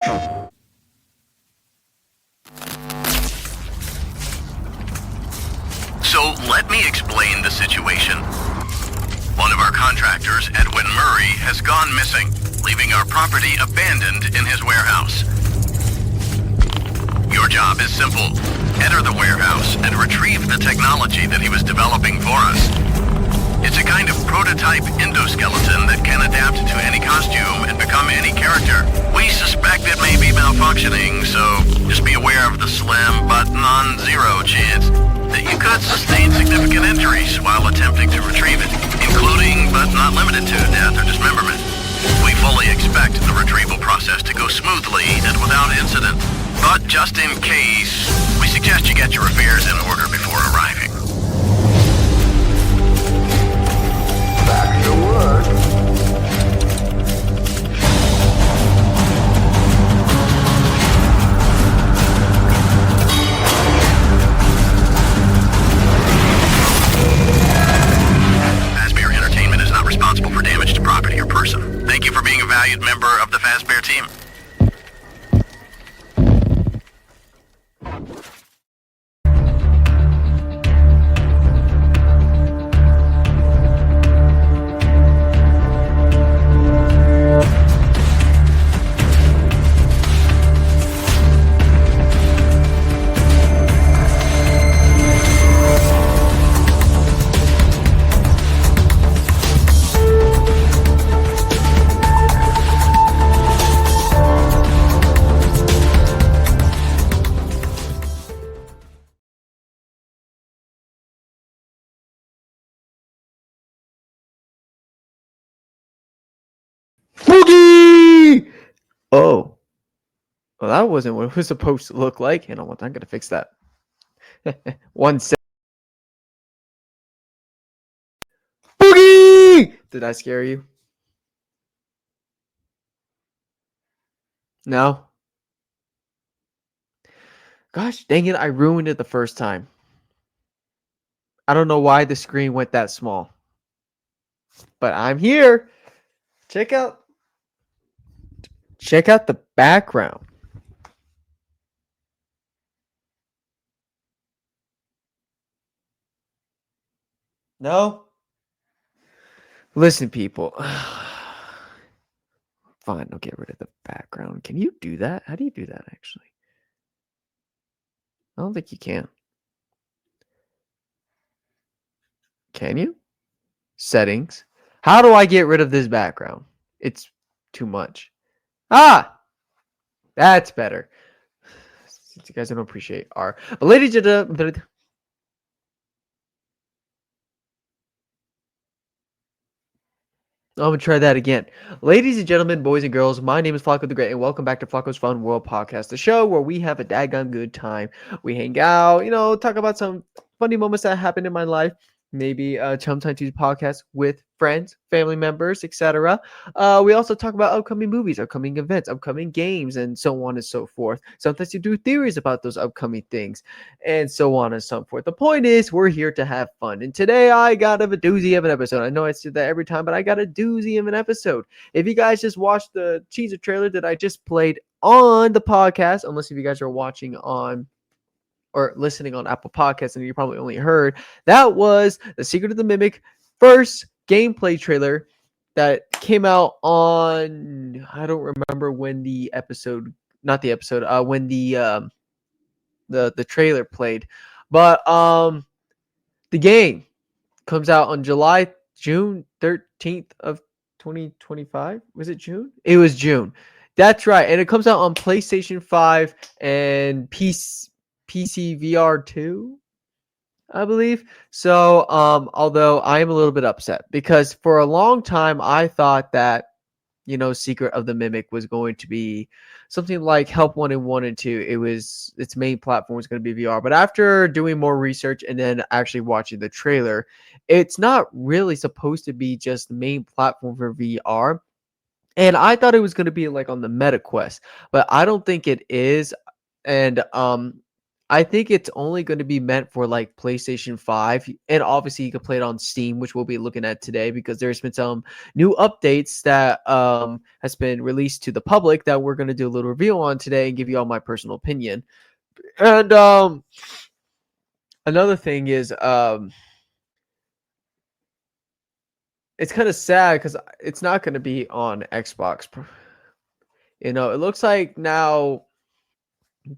So let me explain the situation. One of our contractors, Edwin Murray, has gone missing, leaving our property abandoned in his warehouse. Your job is simple. Enter the warehouse and retrieve the technology that he was developing for us. It's a kind of prototype endoskeleton that can adapt to any costume and become any character. We suspect it may be malfunctioning, so just be aware of the slim but non-zero chance that you could sustain significant injuries while attempting to retrieve it, including but not limited to death or dismemberment. We fully expect the retrieval process to go smoothly and without incident, but just in case, we suggest you get your affairs in order before arriving. Back to work. Fazbear Entertainment is not responsible for damage to property or person. Thank you for being a valued member of the Fazbear team. Boogie! Oh. Well, that wasn't what it was supposed to look like. And I'm going to fix that. 1 sec. Boogie! Did I scare you? No? Gosh, dang it. I ruined it the first time. I don't know why the screen went that small. But I'm here. Check out the background. No? Listen, people. Fine, I'll get rid of the background. Can you do that? How do you do that, actually? I don't think you can. Can you? Settings. How do I get rid of this background? It's too much. Ah! That's better. Since you guys don't appreciate R. But ladies and gentlemen... I'm going to try that again. Ladies and gentlemen, boys and girls, my name is Flacco the Great, and welcome back to Flacco's Fun World Podcast, the show where we have a daggone good time. We hang out, talk about some funny moments that happened in my life, maybe sometimes use podcasts with friends, family members, etc. We also talk about upcoming movies, upcoming events, upcoming games, and so on and so forth. Sometimes you do theories about those upcoming things, and so on and so forth. The point is, we're here to have fun, and today I got a doozy of an episode. I know I say that every time, but I got a doozy of an episode. If you guys just watched the teaser trailer that I just played on the podcast, unless if you guys are watching on or listening on Apple Podcasts, and you probably only heard, that was The Secret of the Mimic first gameplay trailer that came out on, I don't remember when the episode, not the episode, when the trailer played, but the game comes out on June 13th of 2025. Was it June? It was June. That's right. And it comes out on PlayStation 5 and PC VR 2, I believe. So, although I am a little bit upset because for a long time I thought that, Secret of the Mimic was going to be something like Help 1 and 1 and 2. Its main platform was going to be VR. But after doing more research and then actually watching the trailer, it's not really supposed to be just the main platform for VR. And I thought it was going to be like on the Meta Quest, but I don't think it is. And I think it's only going to be meant for like PlayStation 5, and obviously you can play it on Steam, which we'll be looking at today because there's been some new updates that has been released to the public that we're going to do a little review on today and give you all my personal opinion. And another thing is it's kind of sad because it's not going to be on Xbox. It looks like now,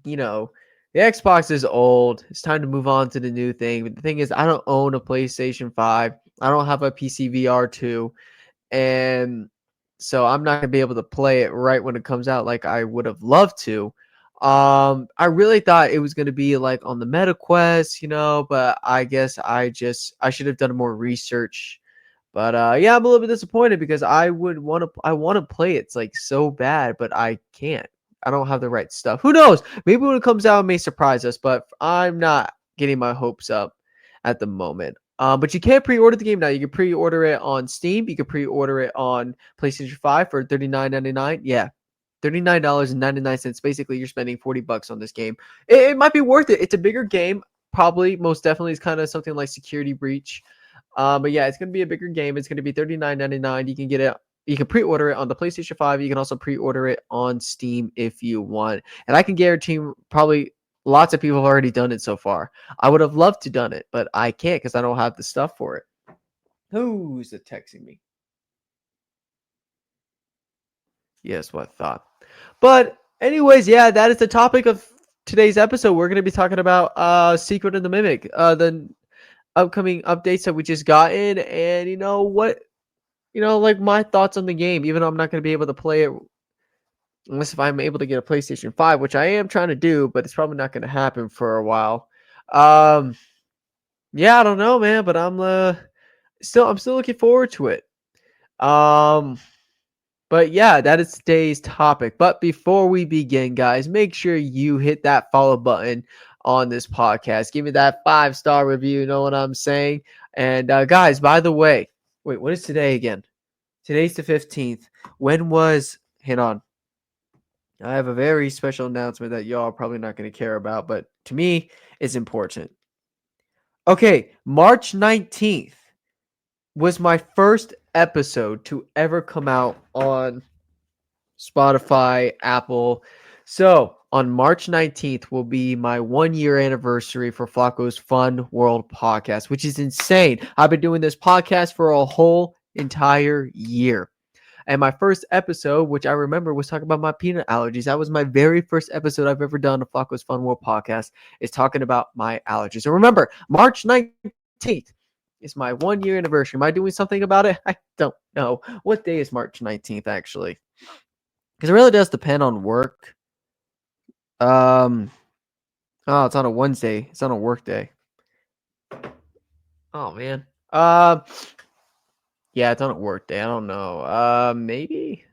you know, the Xbox is old. It's time to move on to the new thing. But the thing is, I don't own a PlayStation 5. I don't have a PC VR 2. And so I'm not gonna be able to play it right when it comes out like I would have loved to. I really thought it was gonna be like on the Meta Quest, but I guess I should have done more research. But yeah, I'm a little bit disappointed because I want to play it. It's like so bad, but I can't. I don't have the right stuff. Who knows? Maybe when it comes out, it may surprise us. But I'm not getting my hopes up at the moment. But you can't pre-order the game now. You can pre-order it on Steam. You can pre-order it on PlayStation 5 for $39.99. Yeah, $39.99. Basically, you're spending $40 on this game. It might be worth it. It's a bigger game. Probably, most definitely, is kind of something like Security Breach. But yeah, it's gonna be a bigger game. It's gonna be $39.99. You can get it. You can pre-order it on the PlayStation 5. You can also pre-order it on Steam if you want. And I can guarantee probably lots of people have already done it so far. I would have loved to done it, but I can't because I don't have the stuff for it. Who's texting me? Yes, what I thought. But anyways, yeah, that is the topic of today's episode. We're gonna be talking about Secret and the Mimic, the upcoming updates that we just gotten, and like my thoughts on the game, even though I'm not going to be able to play it unless if I'm able to get a PlayStation 5, which I am trying to do, but it's probably not going to happen for a while. Yeah, I don't know, man, but I'm still looking forward to it. But yeah, that is today's topic. But before we begin, guys, make sure you hit that follow button on this podcast. Give me that 5-star review. You know what I'm saying? And guys, by the way, wait, what is today again? Today's the 15th. Hang on. I have a very special announcement that y'all are probably not going to care about, but to me, it's important. Okay, March 19th was my first episode to ever come out on Spotify, Apple. So on March 19th will be my 1-year anniversary for Flacco's Fun World podcast, which is insane. I've been doing this podcast for a whole entire year. And my first episode, which I remember, was talking about my peanut allergies. That was my very first episode I've ever done of Flacco's Fun World podcast, is talking about my allergies. And remember, March 19th is my 1-year anniversary. Am I doing something about it? I don't know. What day is March 19th, actually? Because it really does depend on work. Oh, it's on a Wednesday. It's on a work day. Oh man. Yeah, it's on a work day. I don't know. Maybe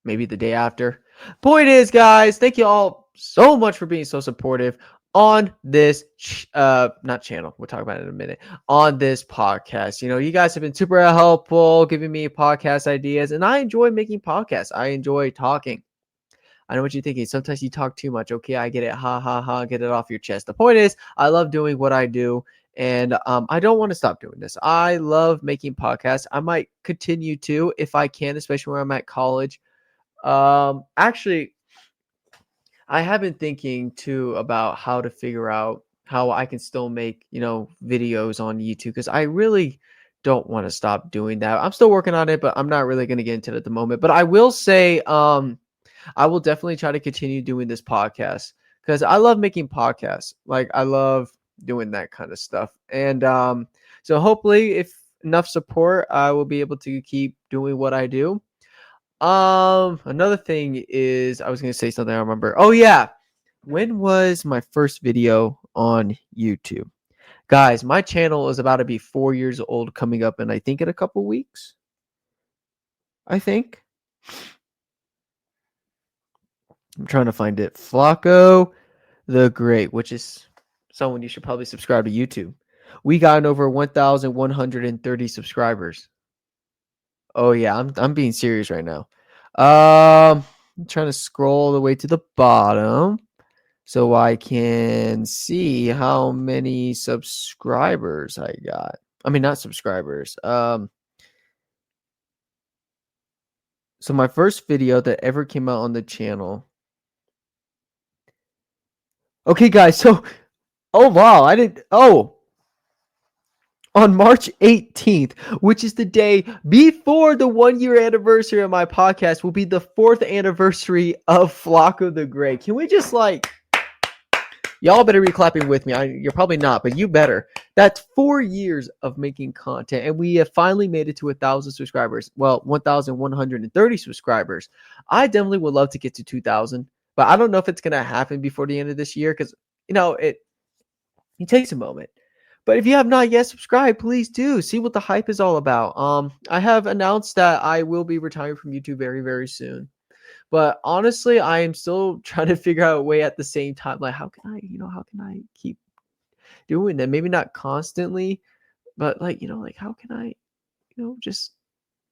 the day after. Point is, guys, thank you all so much for being so supportive on this not channel. We'll talk about it in a minute. On this podcast. You guys have been super helpful giving me podcast ideas, and I enjoy making podcasts. I enjoy talking. I know what you're thinking. Sometimes you talk too much. Okay, I get it. Ha ha ha. Get it off your chest. The point is, I love doing what I do, and I don't want to stop doing this. I love making podcasts. I might continue to if I can, especially when I'm at college. Actually, I have been thinking too about how to figure out how I can still make videos on YouTube, because I really don't want to stop doing that. I'm still working on it, but I'm not really going to get into it at the moment. But I will say, I will definitely try to continue doing this podcast because I love making podcasts. Like, I love doing that kind of stuff. And so hopefully, if enough support, I will be able to keep doing what I do. Another thing is, I was going to say something I remember. Oh yeah. When was my first video on YouTube? Guys, my channel is about to be 4 years old coming up, and I think in a couple weeks. I think. I'm trying to find it. Flacco the Great, which is someone you should probably subscribe to YouTube. We got over 1,130 subscribers. Oh yeah, I'm being serious right now. I'm trying to scroll all the way to the bottom. so I can see how many subscribers I got. I mean, not subscribers. So my first video that ever came out on the channel. Okay, guys. So, oh wow, I didn't. Oh, on March 18th, which is the day before the 1 year anniversary of my podcast, will be the 4th anniversary of Flocko the Gray. Can we just y'all better be clapping with me. You're probably not, but you better. That's 4 years of making content, and we have finally made it to 1,000 subscribers. Well, 1,130 subscribers. I definitely would love to get to 2,000, but I don't know if it's gonna happen before the end of this year because it takes a moment. But if you have not yet subscribed, please do see what the hype is all about. I have announced that I will be retiring from YouTube very, very soon. But honestly, I am still trying to figure out a way at the same time. Like, how can I keep doing that? Maybe not constantly, but how can I, just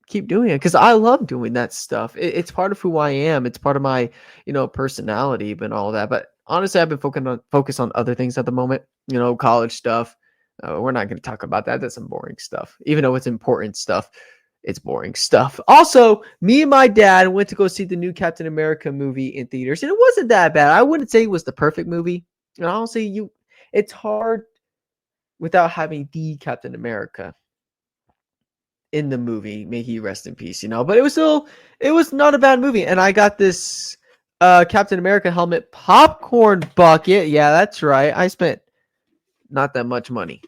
keep doing it? Because I love doing that stuff. It's part of who I am. It's part of my, personality and all that. But honestly, I've been focused on other things at the moment. College stuff. We're not going to talk about that. That's some boring stuff. Even though it's important stuff, it's boring stuff. Also, me and my dad went to go see the new Captain America movie in theaters, and it wasn't that bad. I wouldn't say it was the perfect movie. And honestly, it's hard without having the Captain America in the movie. May he rest in peace, But it was not a bad movie. And I got this Captain America helmet popcorn bucket. Yeah, that's right. I spent not that much money.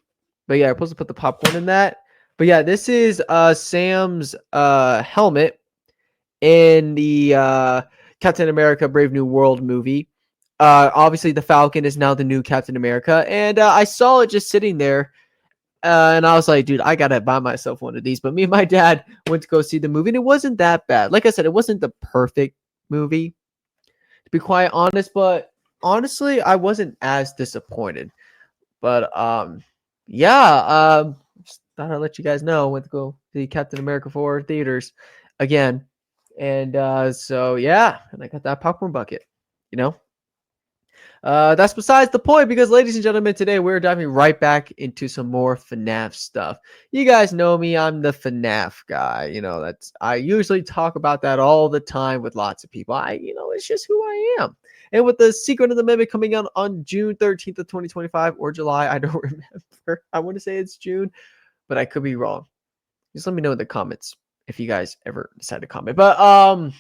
But yeah, I'm supposed to put the popcorn in that. But yeah, this is Sam's helmet in the Captain America Brave New World movie. Obviously, the Falcon is now the new Captain America. And I saw it just sitting there. And I was like, dude, I got to buy myself one of these. But me and my dad went to go see the movie. And it wasn't that bad. Like I said, it wasn't the perfect movie, to be quite honest. But honestly, I wasn't as disappointed. But just thought I'd let you guys know. Went to go see Captain America 4 theaters again. And so yeah, and I got that popcorn bucket, That's besides the point because, ladies and gentlemen, today we're diving right back into some more FNAF stuff. You guys know me, I'm the FNAF guy. I usually talk about that all the time with lots of people. It's just who I am. And with the Secret of the Mimic coming out on June 13th of 2025 or July, I don't remember. I want to say it's June, but I could be wrong. Just let me know in the comments if you guys ever decide to comment. But I've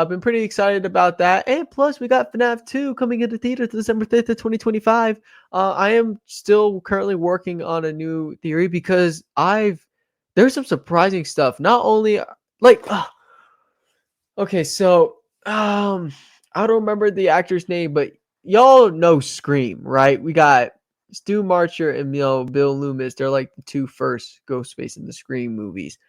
been pretty excited about that. And plus, we got FNAF 2 coming into theaters December 5th of 2025. I am still currently working on a new theory because there's some surprising stuff. Not only okay, so I don't remember the actor's name, but y'all know Scream, right? We got Stu Marcher and Bill Loomis. They're like the two first Ghostface in the Scream movies.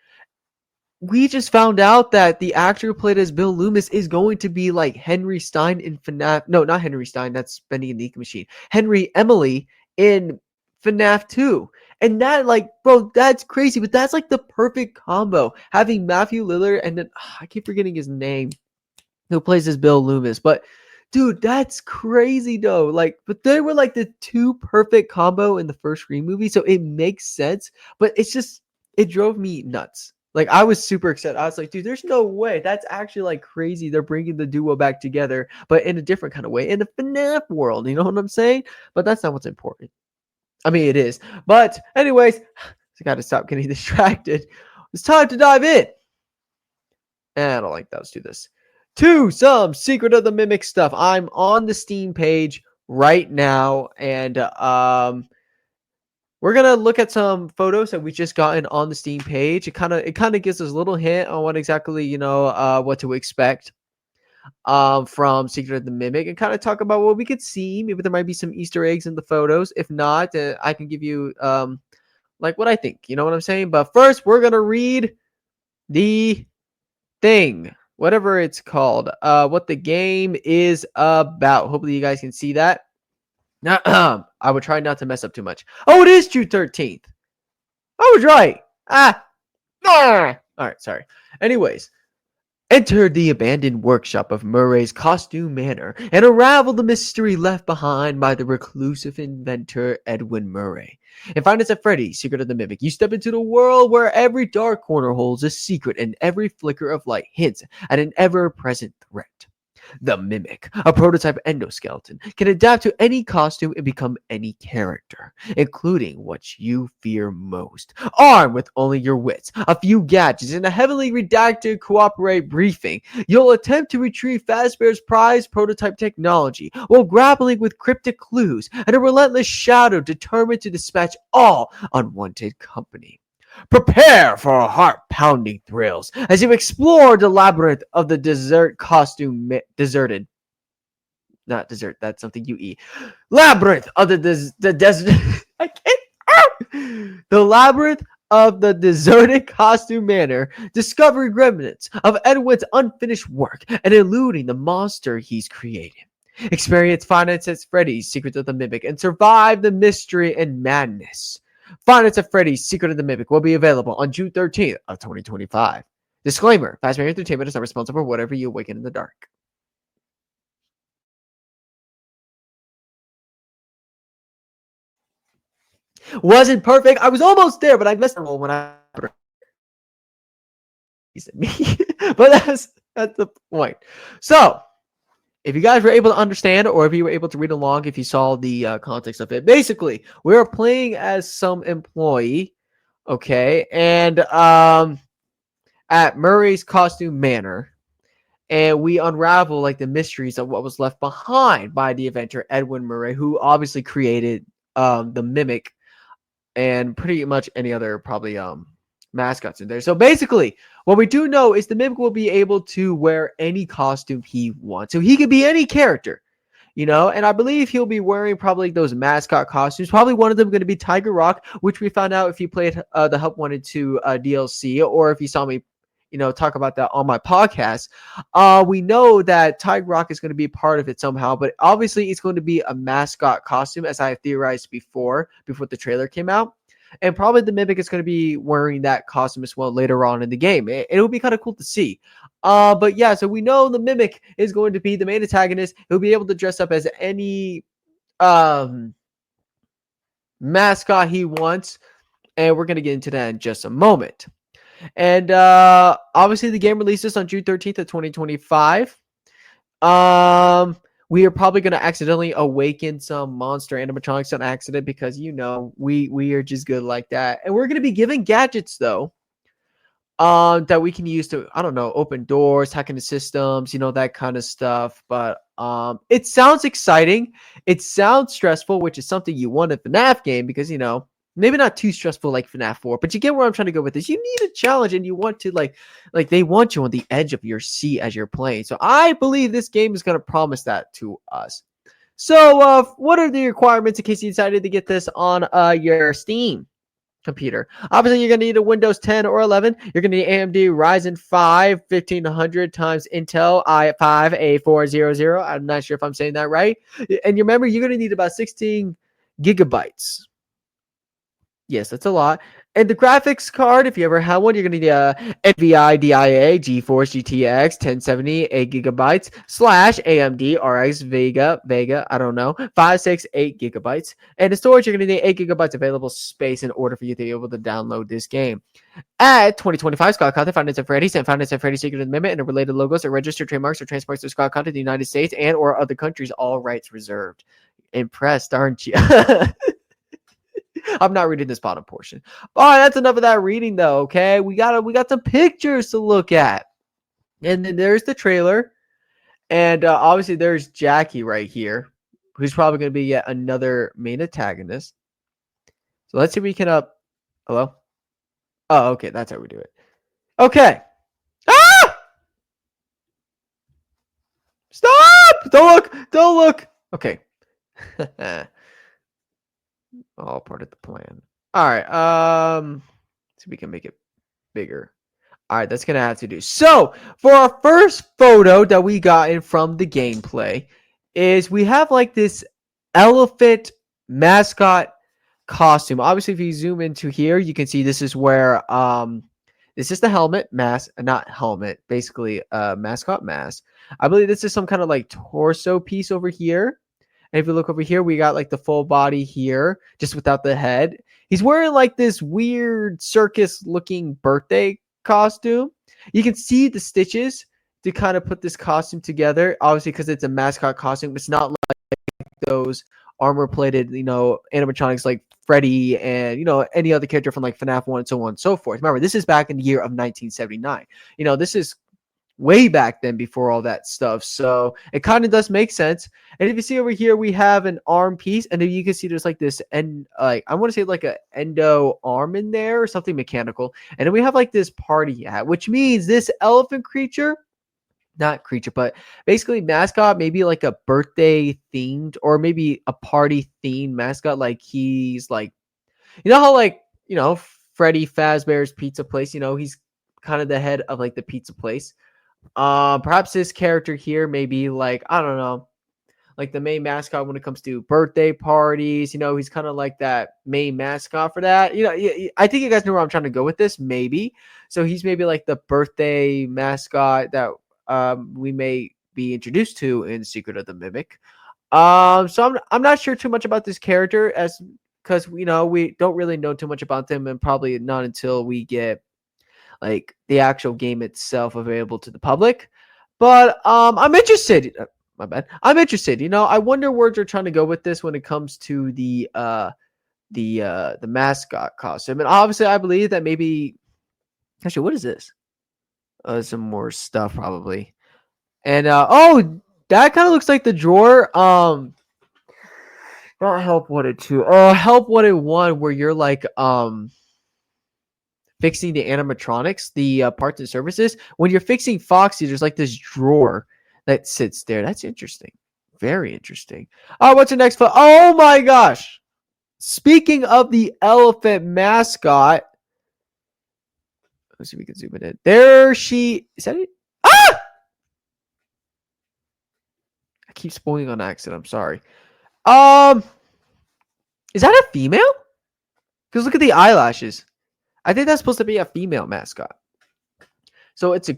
We just found out that the actor who played as Bill Loomis is going to be like Henry Stein in FNAF. No, not Henry Stein. That's Bendy and the Ink Machine. Henry Emily in FNAF 2. And that, bro, that's crazy. But that's like the perfect combo. Having Matthew Lillard and then I keep forgetting his name, who plays as Bill Loomis. But dude, that's crazy though. But they were like the two perfect combo in the first Scream movie. So it makes sense. But it drove me nuts. I was super excited. I was like, dude, there's no way. That's actually crazy. They're bringing the duo back together, but in a different kind of way, in the FNAF world. You know what I'm saying? But that's not what's important. I mean, it is. But anyways, I got to stop getting distracted. It's time to dive in. I don't like that. Let's do this. To some Secret of the Mimic stuff. I'm on the Steam page right now, and we're gonna look at some photos that we just gotten on the Steam page. It kind of gives us a little hint on what exactly what to expect from Secret of the Mimic, and kind of talk about what we could see. Maybe there might be some Easter eggs in the photos. If not, I can give you what I think. You know what I'm saying? But first, we're gonna read the thing, whatever it's called, what the game is about. Hopefully, you guys can see that. I would try not to mess up too much. Oh, it is June 13th. I was right. All right, sorry. Anyways, Enter the abandoned workshop of Murray's Costume Manor and unravel the mystery left behind by the reclusive inventor Edwin Murray. In Five Nights at Freddy's Secret of the Mimic, you step into the world where every dark corner holds a secret and every flicker of light hints at an ever-present threat. The Mimic, a prototype endoskeleton, can adapt to any costume and become any character, including what you fear most. Armed with only your wits, a few gadgets, and a heavily redacted cooperate briefing, you'll attempt to retrieve Fazbear's prized prototype technology while grappling with cryptic clues and a relentless shadow determined to dispatch all unwanted company. Prepare for heart-pounding thrills as you explore the labyrinth of the deserted. Not dessert. That's something you eat. Labyrinth of the desert. I can't. The labyrinth of the deserted costume manor, discovering remnants of Edwin's unfinished work and eluding the monster he's created. Experience Five Nights at Freddy's Secret of the Mimic and survive the mystery and madness. Five Nights at Freddy's Secret of the Mimic will be available on June 13th of 2025. Disclaimer, Fazbear Entertainment is not responsible for whatever you awaken in the dark. Wasn't perfect. I was almost there, but I messed up when I me. But that's the point. So, if you guys were able to understand, or if you were able to read along, if you saw the context of it, basically, we're playing as some employee, okay, and at Murray's Costume Manor, and we unravel like the mysteries of what was left behind by the inventor Edwin Murray, who obviously created the Mimic and pretty much any other probably mascots in there. So basically, what we do know is the Mimic will be able to wear any costume he wants. So he could be any character, you know, and I believe he'll be wearing probably those mascot costumes. Probably one of them going to be Tiger Rock, which we found out if you played the Help Wanted 2 DLC, or if you saw me, you know, talk about that on my podcast. We know that Tiger Rock is going to be part of it somehow, but obviously it's going to be a mascot costume, as I have theorized before the trailer came out. And probably the Mimic is going to be wearing that costume as well later on in the game. It will be kind of cool to see. But yeah, so we know the Mimic is going to be the main antagonist. He'll be able to dress up as any mascot he wants. And we're going to get into that in just a moment. And obviously the game releases on June 13th of 2025. We are probably going to accidentally awaken some monster animatronics on accident because, you know, we are just good like that. And we're going to be given gadgets, though, that we can use to, I don't know, open doors, hack into systems, you know, that kind of stuff. But it sounds exciting. It sounds stressful, which is something you want in a FNAF game because, you know, maybe not too stressful like FNAF 4, but you get where I'm trying to go with this. You need a challenge, and you want to like they want you on the edge of your seat as you're playing. So I believe this game is going to promise that to us. So what are the requirements in case you decided to get this on your Steam computer? Obviously, you're going to need a Windows 10 or 11. You're going to need AMD Ryzen 5 1500 times Intel i5 A400. I'm not sure if I'm saying that right. And remember, you're going to need about 16 gigabytes. Yes, that's a lot. And the graphics card, if you ever had one, you're going to need a NVIDIA GeForce GTX 1070 8 gigabytes / AMD RX Vega, I don't know, 568 gigabytes. And the storage, you're going to need 8 gigabytes available space in order for you to be able to download this game. At 2025, Scott content, Five Nights at Freddy's and Five Nights at Freddy's Secret of the Mimic and the related logos are registered trademarks or transports to Scott content in the United States and or other countries, all rights reserved. Impressed, aren't you? I'm not reading this bottom portion. All right, that's enough of that reading, though. Okay, we got some pictures to look at, and then there's the trailer, and obviously there's Jackie right here, who's probably going to be yet another main antagonist. So let's see if we can Hello. Oh, okay, that's how we do it. Okay. Ah! Stop! Don't look. Okay. All part of the plan. All right. So we can make it bigger. All right, that's gonna have to do. So for our first photo that we got in from the gameplay is we have like this elephant mascot costume. Obviously, if you zoom into here, you can see this is where This is the helmet mask, not helmet, basically mascot mask. I believe this is some kind of like torso piece over here. And if you look over here, we got like the full body here, just without the head. He's wearing like this weird circus looking birthday costume. You can see the stitches to kind of put this costume together. Obviously, because it's a mascot costume, it's not like those armor plated, animatronics like Freddy and, any other character from like FNAF 1 and so on and so forth. Remember, this is back in the year of 1979. This is way back then before all that stuff. So it kind of does make sense. And if you see over here, we have an arm piece, and then you can see there's like this I want to say like a endo arm in there or something mechanical. And then we have like this party hat, which means this elephant creature, not creature, but basically mascot, maybe like a birthday themed or maybe a party themed mascot. Like he's like, how like, Freddy Fazbear's Pizza Place, he's kind of the head of like the pizza place. Perhaps this character here may be like, I don't know, like the main mascot when it comes to birthday parties. He's kind of like that main mascot for that. I think you guys know where I'm trying to go with this, maybe. So he's maybe like the birthday mascot that we may be introduced to in Secret of the Mimic. So I'm not sure too much about this character because we don't really know too much about them, and probably not until we get like the actual game itself available to the public. But I'm interested. My bad. I'm interested. I wonder where they're trying to go with this when it comes to the mascot costume. And obviously, I believe that maybe. Actually, what is this? Some more stuff probably. And that kind of looks like the drawer. Not Help Wanted 2. Help Wanted 1, where you're like fixing the animatronics, the parts and services. When you're fixing Foxy, there's like this drawer that sits there. That's interesting. Very interesting. All right, what's the next? Oh my gosh. Speaking of the elephant mascot, let's see if we can zoom it in. There she is. That it? Ah! I keep spoiling on accident. I'm sorry. Is that a female? Because look at the eyelashes. I think that's supposed to be a female mascot. So it's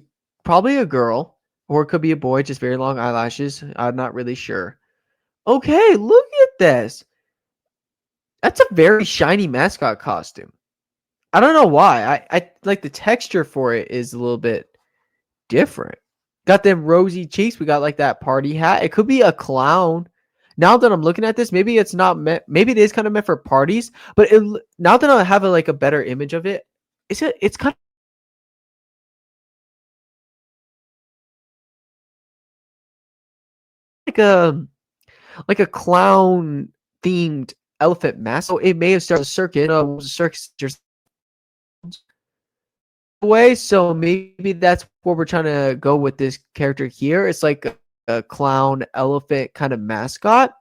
probably a girl, or it could be a boy, just very long eyelashes. I'm not really sure. Okay, look at this. That's a very shiny mascot costume. I don't know why. I like the texture for it is a little bit different. Got them rosy cheeks. We got like that party hat. It could be a clown. Now that I'm looking at this, maybe it's not meant. Maybe it is kind of meant for parties. But now that I have a better image of it, it's kind of like a clown themed elephant mask. So it may have started a circuit. Circus just way. So maybe that's where we're trying to go with this character here. It's like a clown elephant kind of mascot.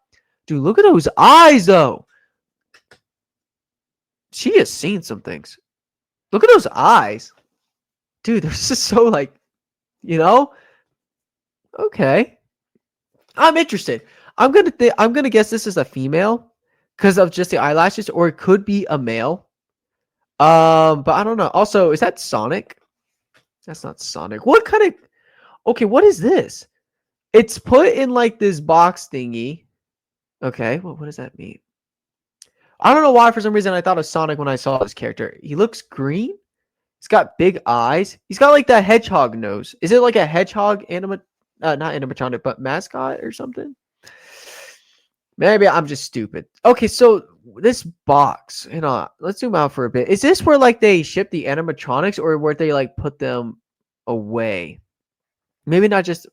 Dude, look at those eyes though. She has seen some things. Look at those eyes. Dude, they're just so like, okay. I'm interested. I'm gonna guess this is a female because of just the eyelashes, or it could be a male. But I don't know. Also, is that Sonic? That's not Sonic. What kind of? Okay, what is this? It's put in like this box thingy. Okay, well, what does that mean? I don't know why. For some reason, I thought of Sonic when I saw this character. He looks green. He's got big eyes. He's got like that hedgehog nose. Is it like a hedgehog not animatronic, but mascot or something? Maybe I'm just stupid. Okay, so this box, let's zoom out for a bit. Is this where like they ship the animatronics, or where they like put them away? Maybe not just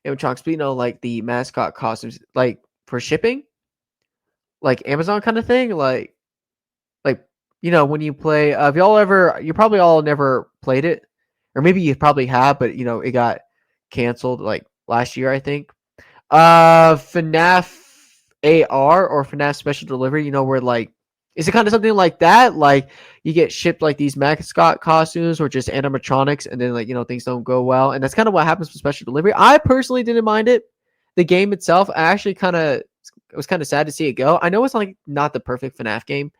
animatronics, but like the mascot costumes, like for shipping, like Amazon kind of thing, like when you play. Have y'all ever? You probably all never played it, or maybe you probably have, but it got canceled like last year, I think. FNAF AR or FNAF Special Delivery, where like, is it kind of something like that? Like you get shipped like these mascot costumes or just animatronics, and then like things don't go well, and that's kind of what happens with Special Delivery. I personally didn't mind it. The game itself, I actually it was kind of sad to see it go. I know it's like not the perfect FNAF game,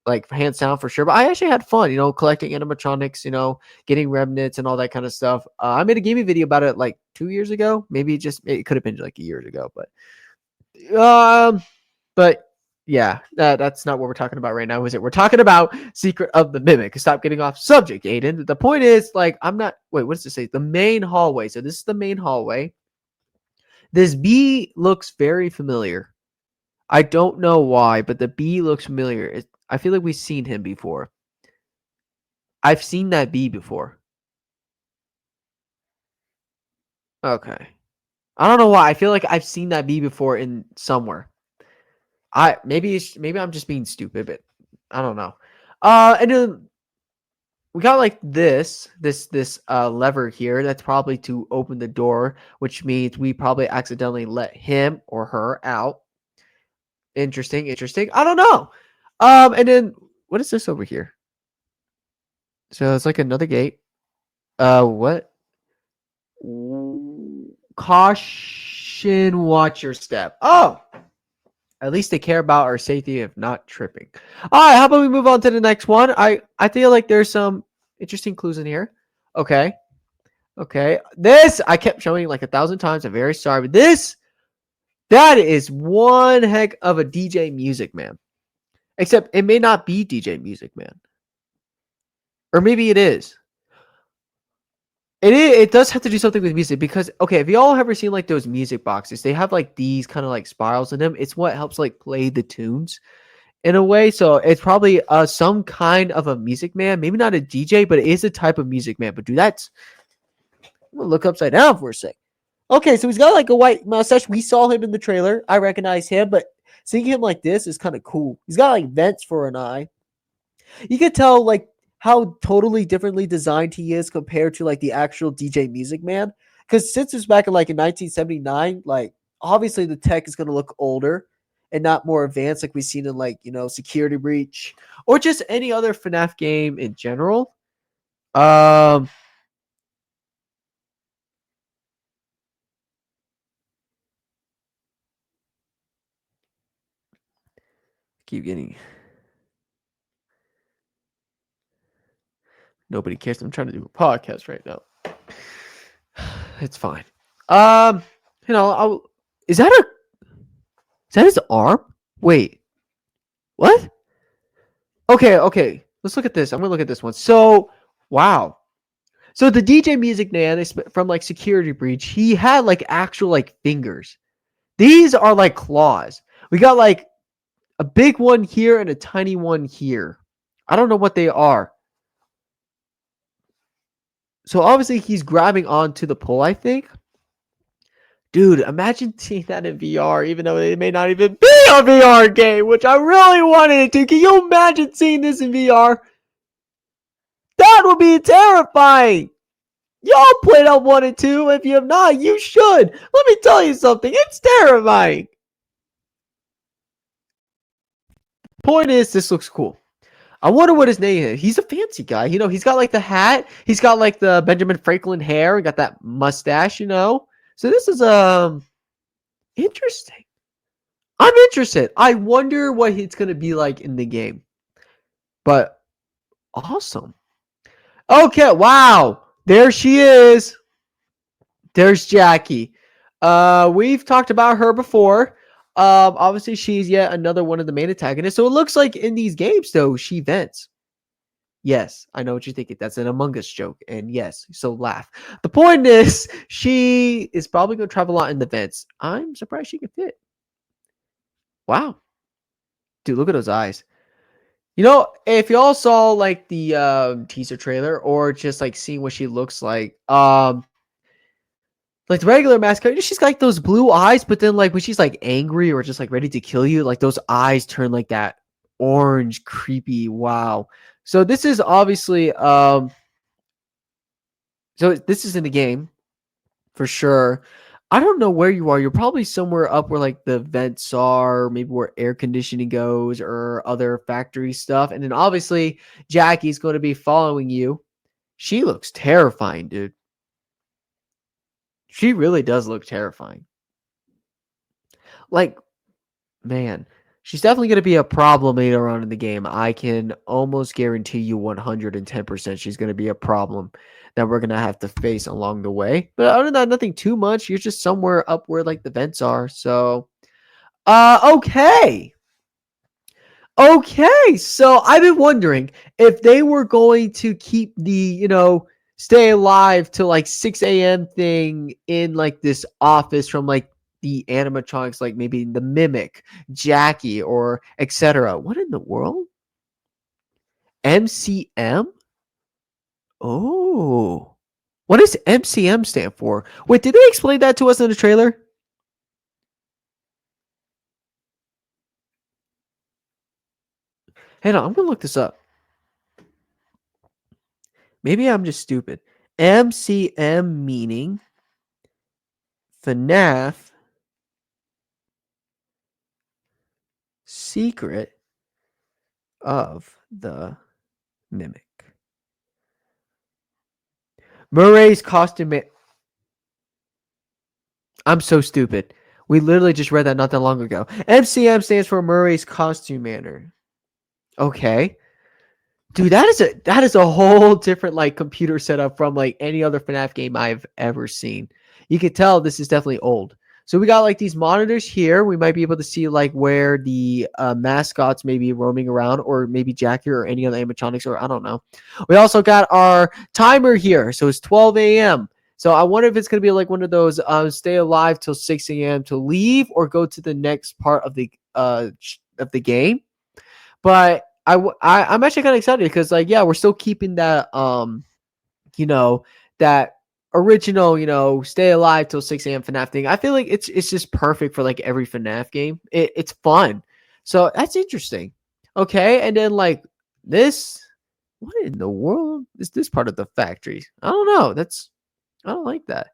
like hands down for sure. But I actually had fun, collecting animatronics, getting remnants and all that kind of stuff. I made a gaming video about it like 2 years ago. Maybe it could have been like years ago, um, but yeah, that's not what we're talking about right now, is it? We're talking about Secret of the Mimic. Stop getting off subject, Aiden. The point is, like, I'm not. Wait, what does it say? The main hallway. So this is the main hallway. This bee looks very familiar. I don't know why, but the bee looks familiar. I feel like we've seen him before. I've seen that bee before. Okay. I don't know why. I feel like I've seen that bee before in somewhere. Maybe I'm just being stupid, but I don't know. And then we got like this lever here. That's probably to open the door, which means we probably accidentally let him or her out. Interesting. I don't know. And then what is this over here? So it's like another gate. What? Caution, watch your step. Oh, at least they care about our safety of not tripping. All right, how about we move on to the next one? I feel like there's some interesting clues in here. Okay. This I kept showing like 1,000 times. I'm very sorry, but that is one heck of a DJ Music Man. Except it may not be DJ Music Man, or maybe it is. It does have to do something with music because, okay, if y'all ever seen like those music boxes, they have like these kind of like spirals in them. It's what helps like play the tunes in a way. So it's probably some kind of a music man, maybe not a DJ, but it is a type of music man. But dude, I'm gonna look upside down for a sec. Okay, so he's got like a white mustache. We saw him in the trailer. I recognize him, but seeing him like this is kind of cool. He's got like vents for an eye. You could tell like how totally differently designed he is compared to like the actual DJ Music Man. Because since it's back in like in 1979, like obviously the tech is gonna look older and not more advanced like we've seen in like Security Breach or just any other FNAF game in general. Keep getting. Nobody cares. I'm trying to do a podcast right now. It's fine. Is that his arm? Wait, what? Okay. Let's look at this. I'm gonna look at this one. So, wow. So the DJ Music Man is from like Security Breach. He had like actual like fingers. These are like claws. We got like a big one here and a tiny one here. I don't know what they are. So obviously he's grabbing onto the pole, I think. Dude, imagine seeing that in VR, even though it may not even be a VR game, which I really wanted it to. Can you imagine seeing this in VR? That would be terrifying. Y'all played up 1 and 2. If you have not, you should. Let me tell you something. It's terrifying. Point is, this looks cool. I wonder what his name is. He's a fancy guy. He's got like the hat. He's got like the Benjamin Franklin hair. He got that mustache, So this is interesting. I'm interested. I wonder what it's going to be like in the game. But awesome. Okay, wow. There she is. There's Jackie. We've talked about her before. Obviously she's yet another one of the main antagonists. So it looks like in these games though, she vents. Yes, I know what you're thinking. That's an Among Us joke. And yes, so laugh. The point is, she is probably going to travel a lot in the vents. I'm surprised she can fit. Wow. Dude, look at those eyes. If y'all saw like the teaser trailer or just like seeing what she looks like the regular mascot, she's got like those blue eyes, but then like when she's like angry or just like ready to kill you, like those eyes turn like that orange, creepy. Wow. So this is obviously so this is in the game for sure. I don't know where you are. You're probably somewhere up where like the vents are, maybe where air conditioning goes or other factory stuff. And then obviously Jackie's going to be following you. She looks terrifying, dude. She really does look terrifying. Like, man, She's definitely going to be a problem later on in the game. I can almost guarantee you 110% she's going to be a problem that we're going to have to face along the way. But other than that, nothing too much. You're just somewhere up where like the vents are. So, okay. Okay. So I've been wondering if they were going to keep the, stay alive till like 6 a.m. thing in like this office from like the animatronics, like maybe the Mimic, Jackie, or etc. What in the world? MCM? Oh. What does MCM stand for? Wait, did they explain that to us in the trailer? Hang on, I'm gonna look this up. Maybe I'm just stupid. MCM meaning FNAF Secret of the Mimic. Murray's costume. I'm so stupid. We literally just read that not that long ago. MCM stands for Murray's Costume Manor. Okay. Dude, that is a whole different like computer setup from like any other FNAF game I've ever seen. You can tell this is definitely old. So we got like these monitors here. We might be able to see like where the mascots may be roaming around, or maybe Jackie or any other animatronics, or I don't know. We also got our timer here. So it's 12 a.m. So I wonder if it's going to be like one of those stay alive till 6 a.m. to leave or go to the next part of the game. But I'm actually kind of excited because like, yeah, we're still keeping that that original, stay alive till 6 a.m. FNAF thing. I feel like it's just perfect for like every FNAF game. It's fun. So that's interesting. Okay, and then like this, what in the world is this part of the factory? I don't know. I don't like that.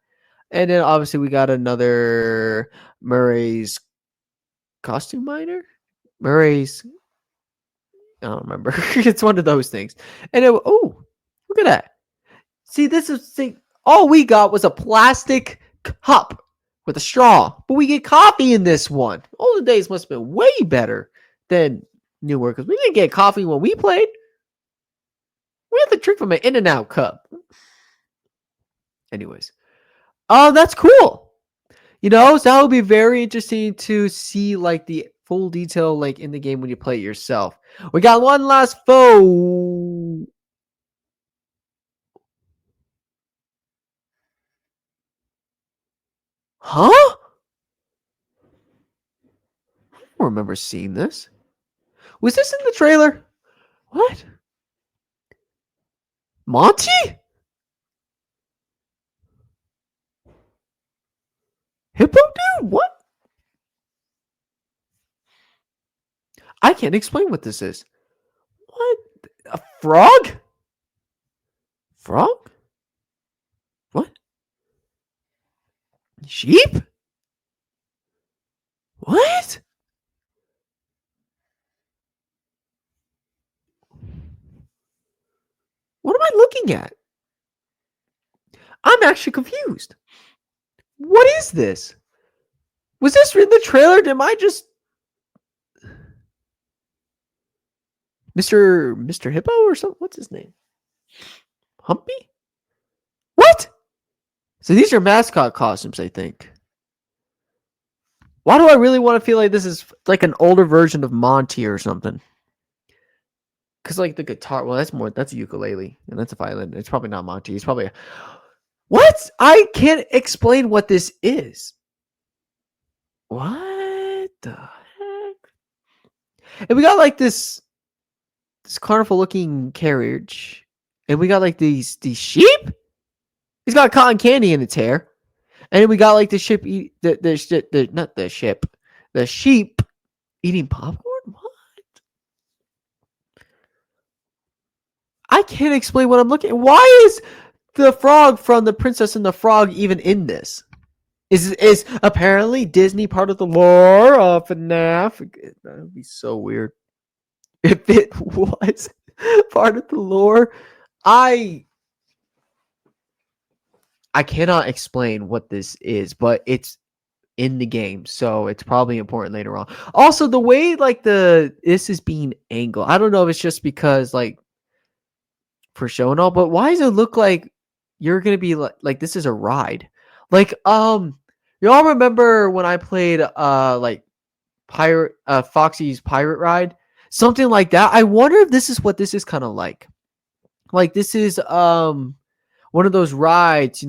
And then obviously we got another Murray's costume miner. Murray's, I don't remember. It's one of those things. And oh, look at that. See, this is all we got was a plastic cup with a straw, but we get coffee in this one. Older days must have been way better than newer because we didn't get coffee when we played. We had to drink from an In-N-Out cup. Anyways, oh, that's cool. So that would be very interesting to see like the full detail like in the game when you play it yourself. We got one last foe. Huh? I don't remember seeing this. Was this in the trailer? What? Monty? Hippo dude? What? I can't explain what this is. What? A frog? Frog? What? Sheep? What? What am I looking at? I'm actually confused. What is this? Was this in the trailer? Am I just Mr. Hippo or something? What's his name? Humpy? What? So these are mascot costumes, I think. Why do I really want to feel like this is like an older version of Monty or something? Because like the guitar, well, that's a ukulele and that's a violin. It's probably not Monty. It's probably what? I can't explain what this is. What the heck? And we got like this carnival looking carriage, and we got like these sheep. He's got cotton candy in its hair, and then we got like the sheep the sheep eating popcorn. What? I can't explain what I'm looking at. Why is the frog from The Princess and the Frog even in this? Is apparently Disney part of the lore of FNAF? That would be so weird if it was part of the lore. I cannot explain what this is, but it's in the game, so it's probably important later on. Also, the way like this is being angled, I don't know if it's just because like for show and all, but why does it look like you're gonna be like this is a ride? Like y'all remember when I played like pirate Foxy's Pirate Ride? Something like that. I wonder if this is what this is kind of like. Like this is one of those rides,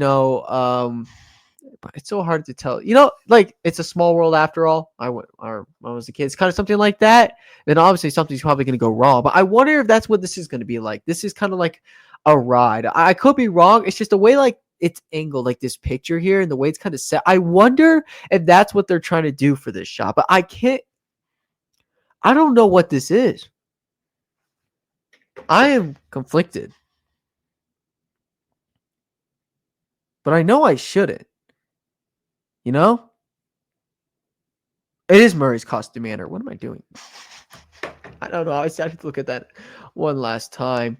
but it's so hard to tell. Like it's a small world after all. When I was a kid. It's kind of something like that. Then obviously something's probably going to go wrong. But I wonder if that's what this is going to be like. This is kind of like a ride. I could be wrong. It's just the way like it's angled, like this picture here, and the way it's kind of set. I wonder if that's what they're trying to do for this shot. But I can't. I don't know what this is. I am conflicted. But I know I shouldn't. You know? It is Murray's costume manner. What am I doing? I don't know. I have to look at that one last time.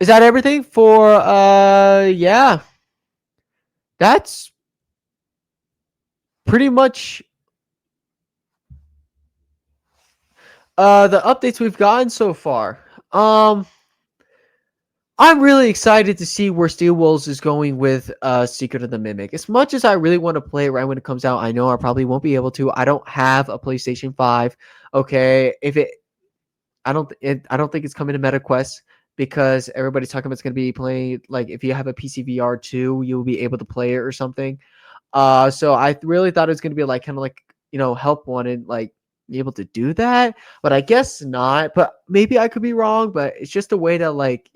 Is that everything for yeah. That's pretty much the updates we've gotten so far. I'm really excited to see where Steel Wolves is going with Secret of the Mimic. As much as I really want to play it right when it comes out, I know I probably won't be able to. I don't have a PlayStation 5. Okay, I don't think it's coming to MetaQuest because everybody's talking about it's going to be playing like if you have a PC VR 2, you'll be able to play it or something. So I really thought it was going to be like kind of like help wanted like be able to do that, but I guess not. But maybe I could be wrong. But it's just a way that like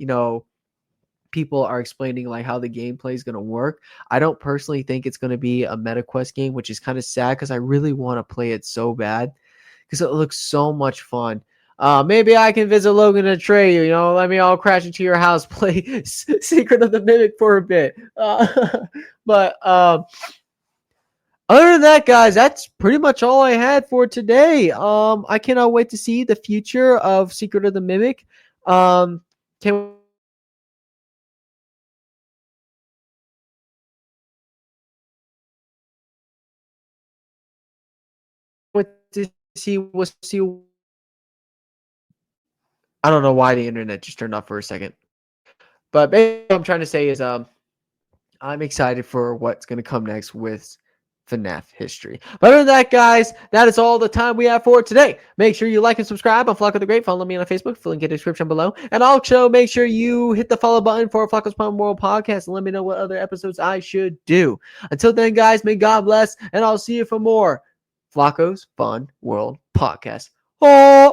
people are explaining like how the gameplay is going to work. I don't personally think it's going to be a MetaQuest game, which is kind of sad because I really want to play it so bad because it looks so much fun. Maybe I can visit Logan and Trey. Let me all crash into your house, play Secret of the Mimic for a bit. But other than that, guys, that's pretty much all I had for today. I cannot wait to see the future of Secret of the Mimic. Can wait to see we'll see. I don't know why the internet just turned off for a second. But basically what I'm trying to say is I'm excited for what's going to come next with FNAF history. But other than that, guys, that is all the time we have for today. Make sure you like and subscribe on Flock of the Great. Follow me on Facebook. Link in the description below. And also make sure you hit the follow button for Flacco's Fun World podcast and let me know what other episodes I should do. Until then, guys, may God bless, and I'll see you for more Flacco's Fun World podcast. Oh!